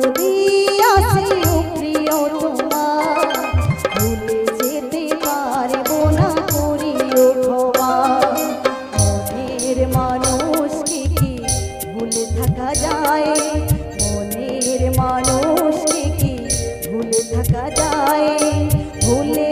যদি আসি প্রিয় তোমার ভুলে যেতে পারবো না করিও ক্ষমা। মনের মানুষকে কি ভুলে থাকা যায়, মনের মানুষকে কি ভুলে থাকা যায়, ভুলে